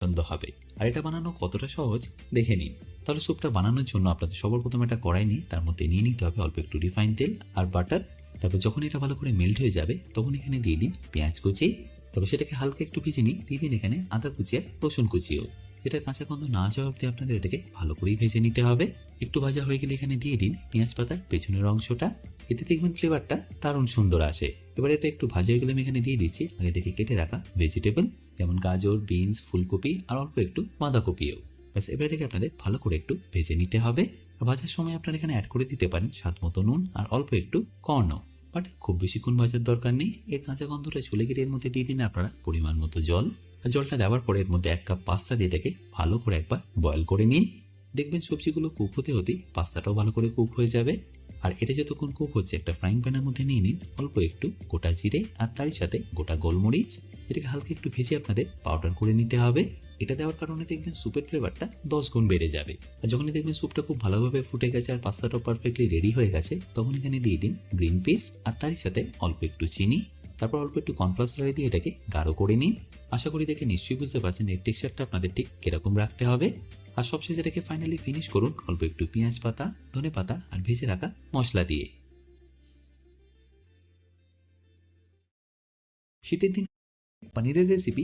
পছন্দ হবে। আর এটা বানানো কতটা সহজ দেখে নিন। তাহলে স্যুপটা বানানোর জন্য আপনাদের সবার প্রথমে একটা কড়াই নিয়ে তার মধ্যে নিয়ে নিতে হবে অল্প একটু রিফাইন তেল আর বাটার। তারপর যখন এটা ভালো করে মেল্ট হয়ে যাবে তখন এখানে দিয়ে দিন পেঁয়াজ কুচি। তবে সেটাকে হালকা একটু ভেজে নিই, দিয়ে দিন এখানে আদা কুচি আর রসুন কুচিও। এটা কাঁচা গন্ধ না যাওয়া অব্দি আপনাদের এটাকে ভালো করেই ভেজে নিতে হবে। একটু ভাজা হয়ে গেলে এখানে দিয়ে দিন পেঁয়াজ পাতার পেছনের অংশটা। এতে দেখবেন ফ্লেভারটা দারুণ সুন্দর আসে। এবার এটা একটু ভাজা হয়ে গেলে আমি এখানে দিয়ে দিচ্ছি আগে থেকে কেটে রাখা ভেজিটেবল, যেমন গাজর, বিনস, ফুলকপি আর অল্প একটু বাঁধাকপিও। ব্যাস এবার এটাকে আপনাদের ভালো করে একটু ভেজে নিতে হবে। আর ভাজার সময় আপনারা এখানে অ্যাড করে দিতে পারেন স্বাদ মতো নুন আর অল্প একটু কর্নও, বাট খুব বেশিক্ষণ ভাজার দরকার নেই। এর কাঁচা গন্ধটা চলে গেলে এর মধ্যে দিয়ে দিন আপনারা পরিমাণ মতো জল। আর জলটা দেওয়ার পরে এর মধ্যে 1 কাপ পাস্তা দিয়ে এটাকে ভালো করে একবার বয়েল করে নিন। দেখবেন সবজিগুলো কুক হতে হতেই পাস্তাটাও ভালো করে কুক হয়ে যাবে। আর এটা যতক্ষণ কুক হচ্ছে একটা ফ্রাইং প্যানের মধ্যে নিয়ে নিন অল্প একটু গোটা জিরে আর তারই সাথে গোটা গোলমরিচ। এটাকে হালকা একটু ভেজে আপনাদের পাউডার করে নিতে হবে। এটা দেওয়ার কারণে দেখবেন স্যুপের ফ্লেভারটা 10 গুণ বেড়ে যাবে। আর যখনই দেখবেন স্যুপটা খুব ভালোভাবে ফুটে গেছে আর পাস্তাটাও পারফেক্টলি রেডি হয়ে গেছে তখন এখানে দিয়ে দিন গ্রিন পিস আর তারই সাথে অল্প একটু চিনি। তারপর অল্প একটু কর্নফ্লাওয়ার স্লারি দিয়ে এটাকে গাঢ় করে নিন। আশা করি দেখে নিশ্চয়ই বুঝতে পারছেন এর টেক্সচারটা আপনাদের ঠিক কিরকম রাখতে হবে। আর সবশেষে এটাকে ফাইনালি ফিনিশ করুন অল্প একটু পেঁয়াজ পাতা, ধনে পাতা আর ভেজে রাখা মশলা দিয়ে। শীতের দিন পনিরের রেসিপি